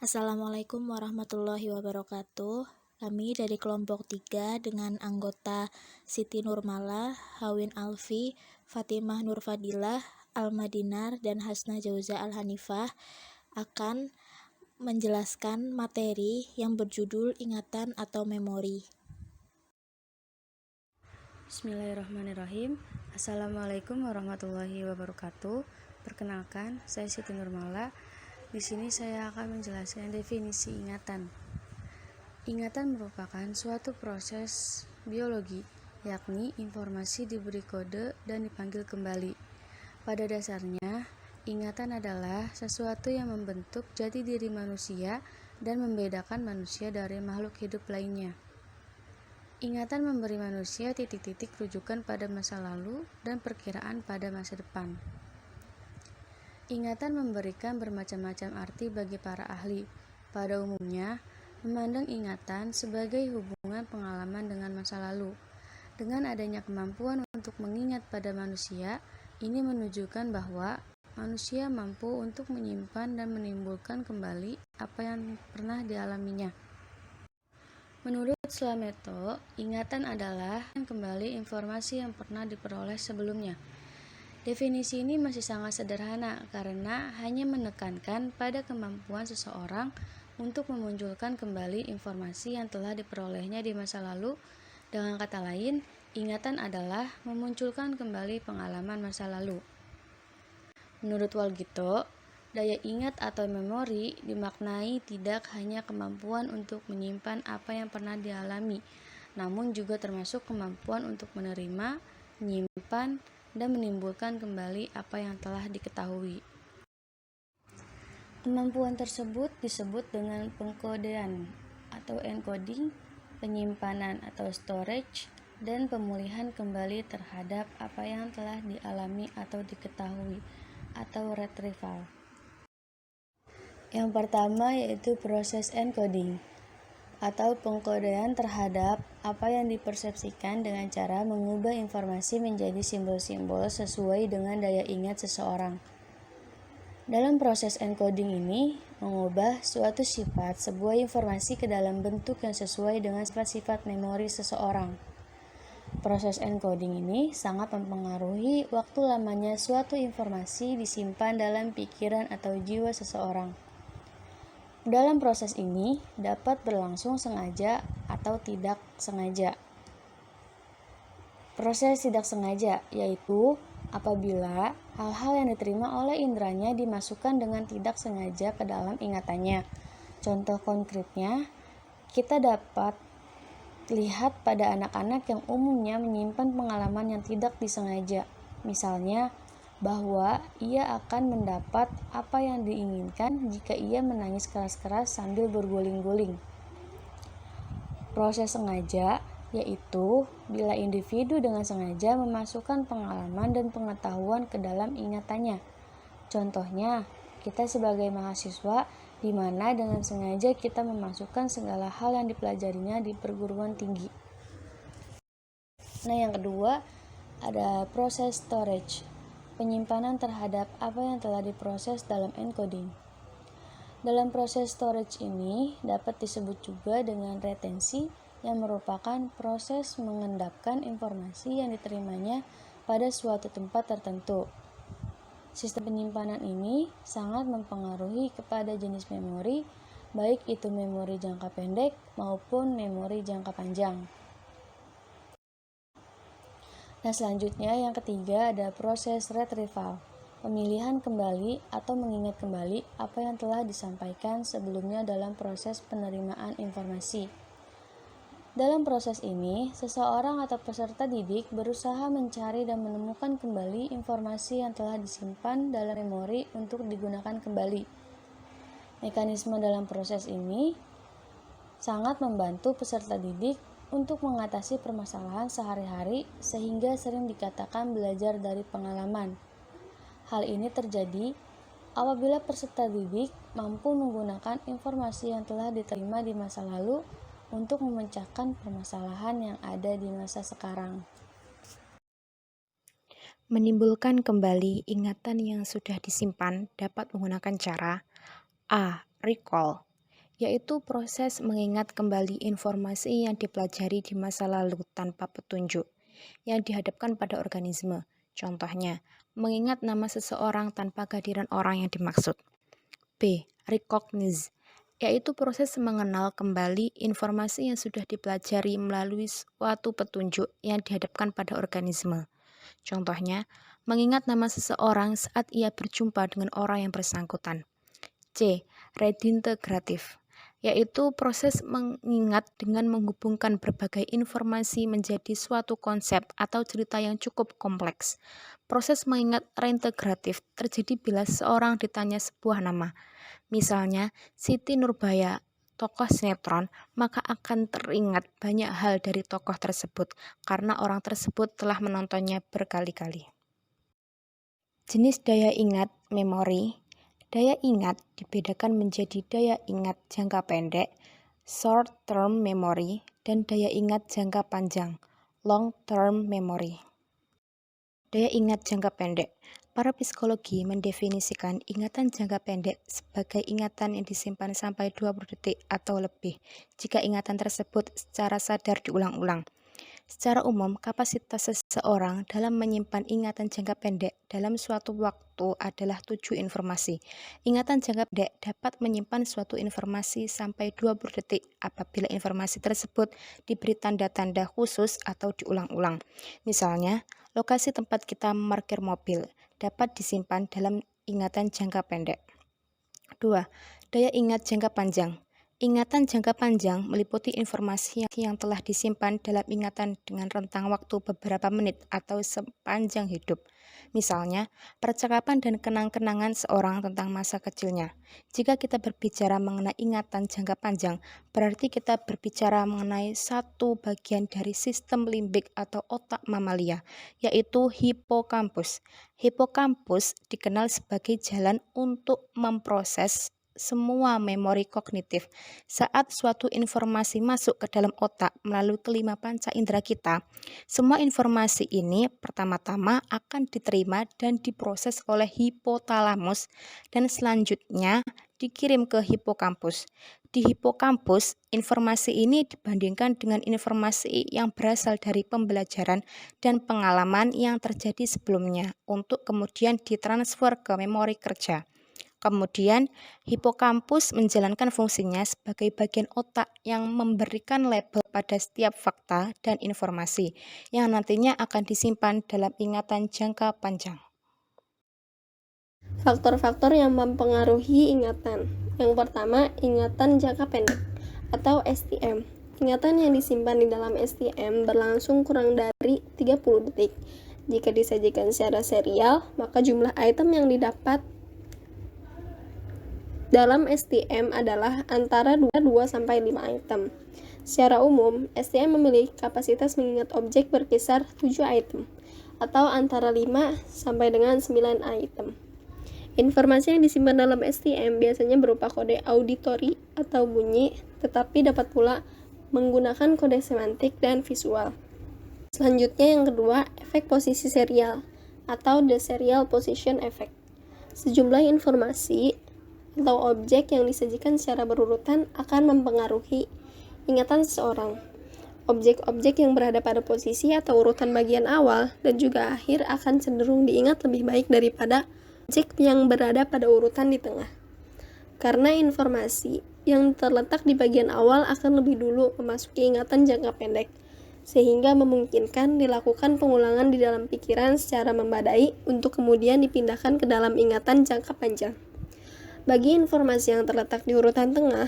Assalamualaikum warahmatullahi wabarakatuh. Kami dari kelompok 3 dengan anggota Siti Nurmala, Hawin Alfi, Fatimah Nurfadilah, Almadinar, dan Hasna Jauza Al-Hanifah akan menjelaskan materi yang berjudul ingatan atau memori. Bismillahirrahmanirrahim. Assalamualaikum warahmatullahi wabarakatuh. Perkenalkan, saya Siti Nurmala. Di sini saya akan menjelaskan definisi ingatan. Ingatan merupakan suatu proses biologi, yakni informasi diberi kode dan dipanggil kembali. Pada dasarnya, ingatan adalah sesuatu yang membentuk jati diri manusia dan membedakan manusia dari makhluk hidup lainnya. Ingatan memberi manusia titik-titik rujukan pada masa lalu dan perkiraan pada masa depan. Ingatan memberikan bermacam-macam arti bagi para ahli. Pada umumnya, memandang ingatan sebagai hubungan pengalaman dengan masa lalu. Dengan adanya kemampuan untuk mengingat pada manusia, ini menunjukkan bahwa manusia mampu untuk menyimpan dan menimbulkan kembali apa yang pernah dialaminya. Menurut Slameto, ingatan adalah kembali informasi yang pernah diperoleh sebelumnya. Definisi ini masih sangat sederhana karena hanya menekankan pada kemampuan seseorang untuk memunculkan kembali informasi yang telah diperolehnya di masa lalu. Dengan kata lain, ingatan adalah memunculkan kembali pengalaman masa lalu. Menurut Walgito, daya ingat atau memori dimaknai tidak hanya kemampuan untuk menyimpan apa yang pernah dialami, namun juga termasuk kemampuan untuk menerima, menyimpan, dan menimbulkan kembali apa yang telah diketahui. Kemampuan tersebut disebut dengan pengkodean atau encoding, penyimpanan atau storage, dan pemulihan kembali terhadap apa yang telah dialami atau diketahui atau retrieval. Yang pertama yaitu proses encoding atau pengkodean terhadap apa yang dipersepsikan dengan cara mengubah informasi menjadi simbol-simbol sesuai dengan daya ingat seseorang. Dalam proses encoding ini, mengubah suatu sifat sebuah informasi ke dalam bentuk yang sesuai dengan sifat-sifat memori seseorang. Proses encoding ini sangat mempengaruhi waktu lamanya suatu informasi disimpan dalam pikiran atau jiwa seseorang. Dalam proses ini dapat berlangsung sengaja atau tidak sengaja. Proses tidak sengaja yaitu apabila hal-hal yang diterima oleh indranya dimasukkan dengan tidak sengaja ke dalam ingatannya. Contoh konkretnya, kita dapat lihat pada anak-anak yang umumnya menyimpan pengalaman yang tidak disengaja. Misalnya, bahwa ia akan mendapat apa yang diinginkan jika ia menangis keras-keras sambil berguling-guling. Proses sengaja yaitu bila individu dengan sengaja memasukkan pengalaman dan pengetahuan ke dalam ingatannya. Contohnya, kita sebagai mahasiswa di mana dengan sengaja kita memasukkan segala hal yang dipelajarinya di perguruan tinggi. Nah, yang kedua ada proses storage, penyimpanan terhadap apa yang telah diproses dalam encoding. Dalam proses storage ini dapat disebut juga dengan retensi, yang merupakan proses mengendapkan informasi yang diterimanya pada suatu tempat tertentu. Sistem penyimpanan ini sangat mempengaruhi kepada jenis memori, baik itu memori jangka pendek maupun memori jangka panjang. Nah, selanjutnya yang ketiga ada proses retrieval, pemilihan kembali atau mengingat kembali apa yang telah disampaikan sebelumnya dalam proses penerimaan informasi. Dalam proses ini, seseorang atau peserta didik berusaha mencari dan menemukan kembali informasi yang telah disimpan dalam memori untuk digunakan kembali. Mekanisme dalam proses ini sangat membantu peserta didik untuk mengatasi permasalahan sehari-hari sehingga sering dikatakan belajar dari pengalaman. Hal ini terjadi apabila peserta didik mampu menggunakan informasi yang telah diterima di masa lalu untuk memecahkan permasalahan yang ada di masa sekarang. Menimbulkan kembali ingatan yang sudah disimpan dapat menggunakan cara A. Recall. yaitu proses mengingat kembali informasi yang dipelajari di masa lalu tanpa petunjuk yang dihadapkan pada organisme. Contohnya, mengingat nama seseorang tanpa kehadiran orang yang dimaksud. B. Recognize, yaitu proses mengenal kembali informasi yang sudah dipelajari melalui suatu petunjuk yang dihadapkan pada organisme. Contohnya, mengingat nama seseorang saat ia berjumpa dengan orang yang bersangkutan. C. Redintegratif, yaitu proses mengingat dengan menghubungkan berbagai informasi menjadi suatu konsep atau cerita yang cukup kompleks. Proses mengingat reintegratif terjadi bila seseorang ditanya sebuah nama. Misalnya, Siti Nurbaya, tokoh sinetron, maka akan teringat banyak hal dari tokoh tersebut karena orang tersebut telah menontonnya berkali-kali. Jenis daya ingat memori. Daya ingat dibedakan menjadi daya ingat jangka pendek, short term memory, dan daya ingat jangka panjang, long term memory. Daya ingat jangka pendek. Para psikologi mendefinisikan ingatan jangka pendek sebagai ingatan yang disimpan sampai 20 detik atau lebih jika ingatan tersebut secara sadar diulang-ulang. Secara umum, kapasitas seseorang dalam menyimpan ingatan jangka pendek dalam suatu waktu adalah 7 informasi. Ingatan jangka pendek dapat menyimpan suatu informasi sampai 20 detik apabila informasi tersebut diberi tanda-tanda khusus atau diulang-ulang. Misalnya, lokasi tempat kita memarkir mobil dapat disimpan dalam ingatan jangka pendek. 2. Daya ingat jangka panjang. Ingatan jangka panjang meliputi informasi yang telah disimpan dalam ingatan dengan rentang waktu beberapa menit atau sepanjang hidup. Misalnya, percakapan dan kenang-kenangan seorang tentang masa kecilnya. Jika kita berbicara mengenai ingatan jangka panjang, berarti kita berbicara mengenai satu bagian dari sistem limbik atau otak mamalia, yaitu hipokampus. Hipokampus dikenal sebagai jalan untuk memproses semua memori kognitif. Saat suatu informasi masuk ke dalam otak melalui kelima panca indera kita, semua informasi ini pertama-tama akan diterima dan diproses oleh hipotalamus dan selanjutnya dikirim ke hipokampus. Di hipokampus, informasi ini dibandingkan dengan informasi yang berasal dari pembelajaran dan pengalaman yang terjadi sebelumnya untuk kemudian ditransfer ke memori kerja. Kemudian, hipokampus menjalankan fungsinya sebagai bagian otak yang memberikan label pada setiap fakta dan informasi yang nantinya akan disimpan dalam ingatan jangka panjang. Faktor-faktor yang mempengaruhi ingatan. Yang pertama, ingatan jangka pendek atau STM. Ingatan yang disimpan di dalam STM berlangsung kurang dari 30 detik. Jika disajikan secara serial, maka jumlah item yang didapat dalam STM adalah antara 2-5 item. Secara umum, STM memiliki kapasitas mengingat objek berkisar 7 item, atau antara 5 sampai dengan 9 item. Informasi yang disimpan dalam STM biasanya berupa kode auditori atau bunyi, tetapi dapat pula menggunakan kode semantik dan visual. Selanjutnya yang kedua, efek posisi serial, atau the serial position effect. Sejumlah informasi atau objek yang disajikan secara berurutan akan mempengaruhi ingatan seseorang. Objek-objek yang berada pada posisi atau urutan bagian awal dan juga akhir akan cenderung diingat lebih baik daripada objek yang berada pada urutan di tengah. Karena informasi yang terletak di bagian awal akan lebih dulu memasuki ingatan jangka pendek, sehingga memungkinkan dilakukan pengulangan di dalam pikiran secara membadai untuk kemudian dipindahkan ke dalam ingatan jangka panjang. Bagi informasi yang terletak di urutan tengah,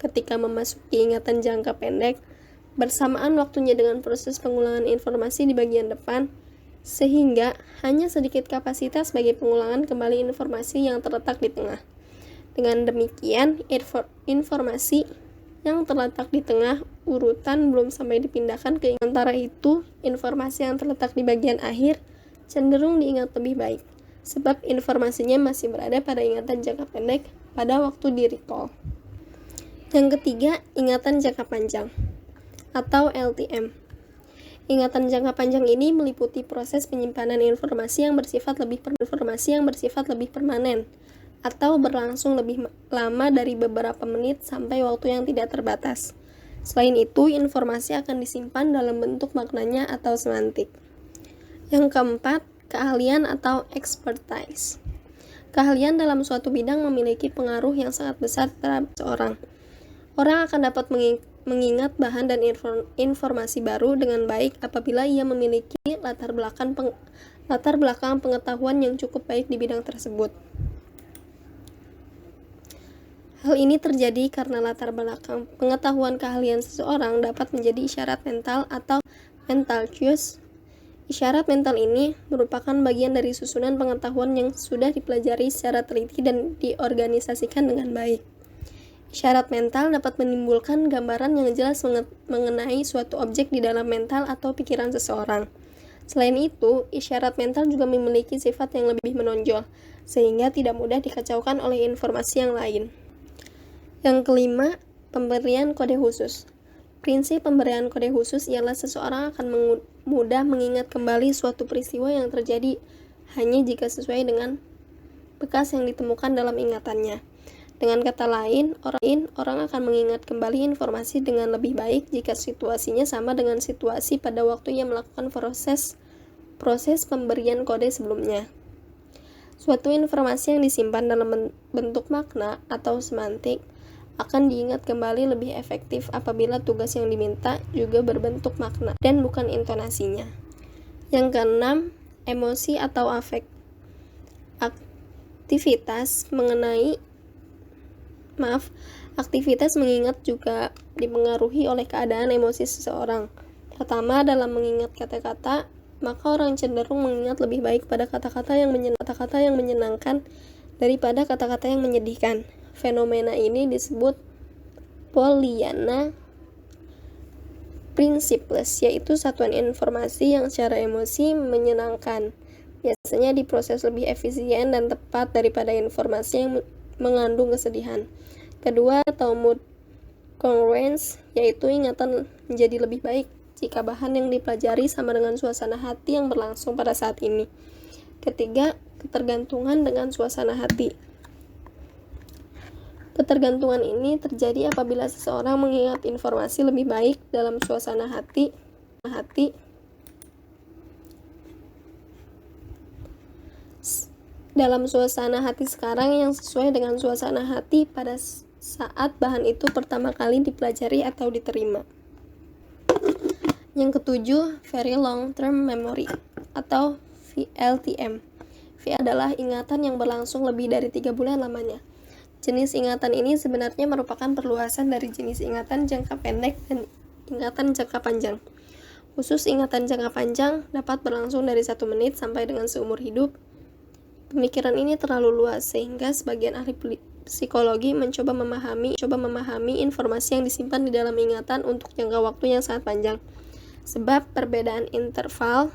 ketika memasuki ingatan jangka pendek, bersamaan waktunya dengan proses pengulangan informasi di bagian depan, sehingga hanya sedikit kapasitas bagi pengulangan kembali informasi yang terletak di tengah. Dengan demikian, informasi yang terletak di tengah urutan belum sampai dipindahkan ke ingatan. Antara itu, informasi yang terletak di bagian akhir cenderung diingat lebih baik, sebab informasinya masih berada pada ingatan jangka pendek pada waktu di-recall. Yang ketiga, ingatan jangka panjang atau LTM. Ingatan jangka panjang ini meliputi proses penyimpanan informasi yang bersifat lebih permanen atau berlangsung lebih lama dari beberapa menit sampai waktu yang tidak terbatas. Selain itu, informasi akan disimpan dalam bentuk maknanya atau semantik. Yang keempat, keahlian atau expertise. Keahlian dalam suatu bidang memiliki pengaruh yang sangat besar terhadap seseorang. Orang akan dapat mengingat bahan dan informasi baru dengan baik apabila ia memiliki latar belakang pengetahuan yang cukup baik di bidang tersebut. Hal ini terjadi karena latar belakang pengetahuan keahlian seseorang dapat menjadi isyarat mental atau mental cues. Isyarat mental ini merupakan bagian dari susunan pengetahuan yang sudah dipelajari secara teliti dan diorganisasikan dengan baik. Isyarat mental dapat menimbulkan gambaran yang jelas mengenai suatu objek di dalam mental atau pikiran seseorang. Selain itu, isyarat mental juga memiliki sifat yang lebih menonjol, sehingga tidak mudah dikacaukan oleh informasi yang lain. Yang kelima, pemberian kode khusus. Prinsip pemberian kode khusus ialah seseorang akan mudah mengingat kembali suatu peristiwa yang terjadi hanya jika sesuai dengan bekas yang ditemukan dalam ingatannya. Dengan kata lain, orang akan mengingat kembali informasi dengan lebih baik jika situasinya sama dengan situasi pada waktu ia melakukan proses pemberian kode sebelumnya. Suatu informasi yang disimpan dalam bentuk makna atau semantik akan diingat kembali lebih efektif apabila tugas yang diminta juga berbentuk makna dan bukan intonasinya. Yang keenam, emosi atau afek. Aktivitas mengingat juga dipengaruhi oleh keadaan emosi seseorang. Pertama, dalam mengingat kata-kata, maka orang cenderung mengingat lebih baik pada kata-kata yang menyenangkan daripada kata-kata yang menyedihkan. Fenomena ini disebut Pollyanna Principles, yaitu satuan informasi yang secara emosi menyenangkan. Biasanya diproses lebih efisien dan tepat daripada informasi yang mengandung kesedihan. Kedua, atau mood congruence, yaitu ingatan menjadi lebih baik jika bahan yang dipelajari sama dengan suasana hati yang berlangsung pada saat ini. Ketiga, ketergantungan dengan suasana hati. Ketergantungan ini terjadi apabila seseorang mengingat informasi lebih baik dalam suasana hati sekarang yang sesuai dengan suasana hati pada saat bahan itu pertama kali dipelajari atau diterima. Yang ketujuh, Very Long Term Memory atau VLTM. V adalah ingatan yang berlangsung lebih dari 3 bulan lamanya. Jenis ingatan ini sebenarnya merupakan perluasan dari jenis ingatan jangka pendek dan ingatan jangka panjang. Khusus ingatan jangka panjang dapat berlangsung dari 1 menit sampai dengan seumur hidup. Pemikiran ini terlalu luas sehingga sebagian ahli psikologi mencoba memahami informasi yang disimpan di dalam ingatan untuk jangka waktu yang sangat panjang. Sebab perbedaan interval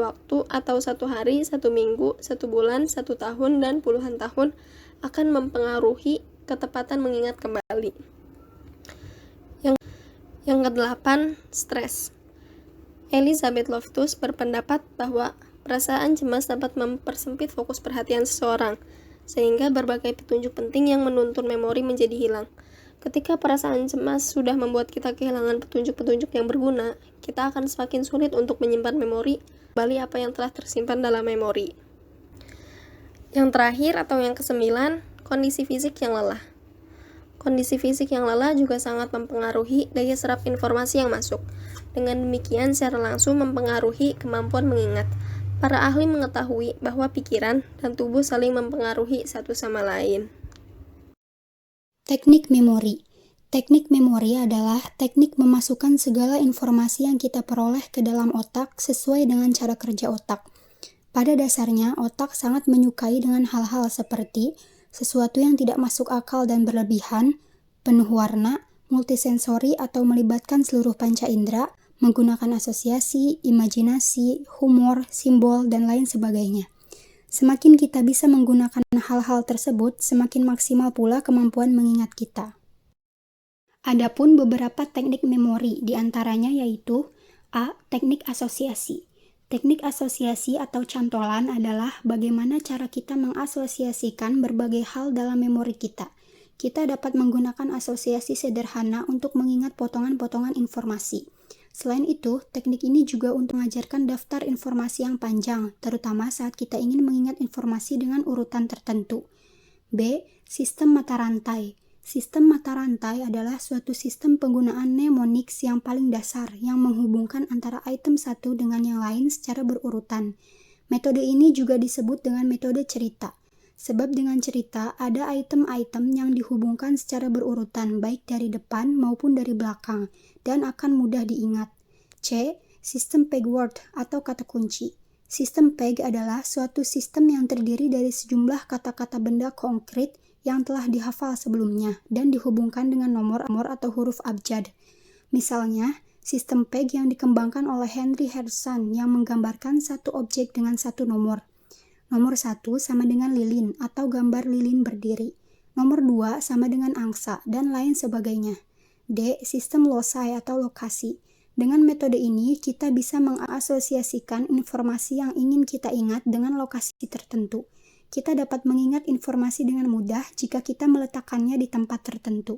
waktu atau 1 hari, 1 minggu, 1 bulan, 1 tahun, dan puluhan tahun akan mempengaruhi ketepatan mengingat kembali. Yang kedelapan, stres. Elizabeth Loftus berpendapat bahwa perasaan cemas dapat mempersempit fokus perhatian seseorang, sehingga berbagai petunjuk penting yang menuntun memori menjadi hilang. Ketika perasaan cemas sudah membuat kita kehilangan petunjuk-petunjuk yang berguna, kita akan semakin sulit untuk menyimpan memori kembali apa yang telah tersimpan dalam memori. Yang terakhir atau yang kesembilan, kondisi fisik yang lelah. Kondisi fisik yang lelah juga sangat mempengaruhi daya serap informasi yang masuk. Dengan demikian secara langsung mempengaruhi kemampuan mengingat. Para ahli mengetahui bahwa pikiran dan tubuh saling mempengaruhi satu sama lain. Teknik memori. Teknik memori adalah teknik memasukkan segala informasi yang kita peroleh ke dalam otak sesuai dengan cara kerja otak. Pada dasarnya, otak sangat menyukai dengan hal-hal seperti sesuatu yang tidak masuk akal dan berlebihan, penuh warna, multisensori atau melibatkan seluruh panca indera, menggunakan asosiasi, imajinasi, humor, simbol, dan lain sebagainya. Semakin kita bisa menggunakan hal-hal tersebut, semakin maksimal pula kemampuan mengingat kita. Adapun beberapa teknik memori, diantaranya yaitu A. Teknik asosiasi. Teknik asosiasi atau cantolan adalah bagaimana cara kita mengasosiasikan berbagai hal dalam memori kita. Kita dapat menggunakan asosiasi sederhana untuk mengingat potongan-potongan informasi. Selain itu, teknik ini juga untuk mengajarkan daftar informasi yang panjang, terutama saat kita ingin mengingat informasi dengan urutan tertentu. B. Sistem mata rantai. Sistem mata rantai adalah suatu sistem penggunaan mnemonics yang paling dasar yang menghubungkan antara item satu dengan yang lain secara berurutan. Metode ini juga disebut dengan metode cerita. Sebab dengan cerita, ada item-item yang dihubungkan secara berurutan baik dari depan maupun dari belakang dan akan mudah diingat. C. Sistem peg word atau kata kunci. Sistem peg adalah suatu sistem yang terdiri dari sejumlah kata-kata benda konkret yang telah dihafal sebelumnya dan dihubungkan dengan nomor atau huruf abjad. Misalnya, sistem peg yang dikembangkan oleh Henry Hudson yang menggambarkan satu objek dengan satu nomor. Nomor 1 sama dengan lilin atau gambar lilin berdiri. Nomor 2 sama dengan angsa dan lain sebagainya. D. Sistem loci atau lokasi. Dengan metode ini, kita bisa mengasosiasikan informasi yang ingin kita ingat dengan lokasi tertentu. Kita dapat mengingat informasi dengan mudah jika kita meletakkannya di tempat tertentu.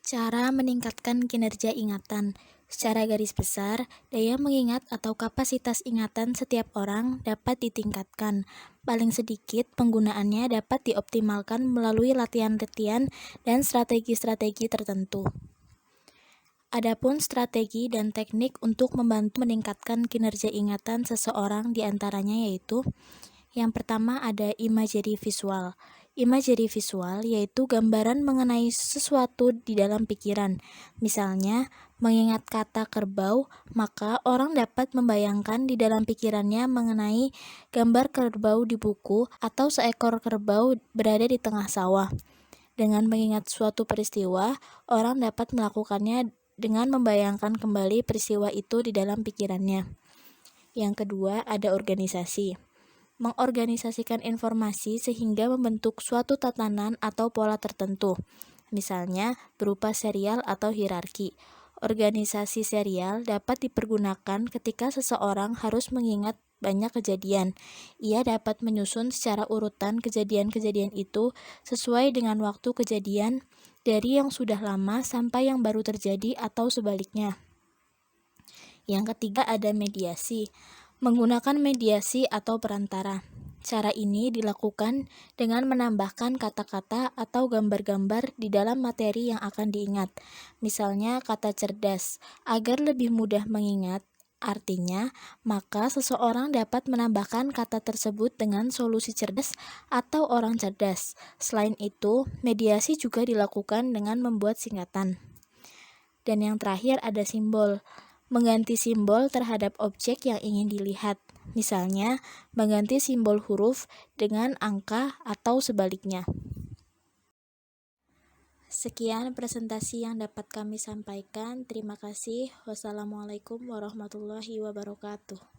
Cara meningkatkan kinerja ingatan. Secara garis besar, daya mengingat atau kapasitas ingatan setiap orang dapat ditingkatkan. Paling sedikit, penggunaannya dapat dioptimalkan melalui latihan-latihan dan strategi-strategi tertentu. Adapun strategi dan teknik untuk membantu meningkatkan kinerja ingatan seseorang diantaranya yaitu: yang pertama ada imagery visual. Imagery visual yaitu gambaran mengenai sesuatu di dalam pikiran. Misalnya, mengingat kata kerbau, maka orang dapat membayangkan di dalam pikirannya mengenai gambar kerbau di buku atau seekor kerbau berada di tengah sawah. Dengan mengingat suatu peristiwa, orang dapat melakukannya dengan membayangkan kembali peristiwa itu di dalam pikirannya. Yang kedua ada organisasi. Mengorganisasikan informasi sehingga membentuk suatu tatanan atau pola tertentu, misalnya berupa serial atau hierarki. Organisasi serial dapat dipergunakan ketika seseorang harus mengingat banyak kejadian. Ia dapat menyusun secara urutan kejadian-kejadian itu sesuai dengan waktu kejadian dari yang sudah lama sampai yang baru terjadi atau sebaliknya. Yang ketiga ada mediasi. Menggunakan mediasi atau perantara. Cara ini dilakukan dengan menambahkan kata-kata atau gambar-gambar di dalam materi yang akan diingat. Misalnya kata cerdas. Agar lebih mudah mengingat, artinya, maka seseorang dapat menambahkan kata tersebut dengan solusi cerdas atau orang cerdas. Selain itu, mediasi juga dilakukan dengan membuat singkatan. Dan yang terakhir ada simbol. Mengganti simbol terhadap objek yang ingin dilihat. Misalnya, mengganti simbol huruf dengan angka atau sebaliknya. Sekian presentasi yang dapat kami sampaikan. Terima kasih. Wassalamualaikum warahmatullahi wabarakatuh.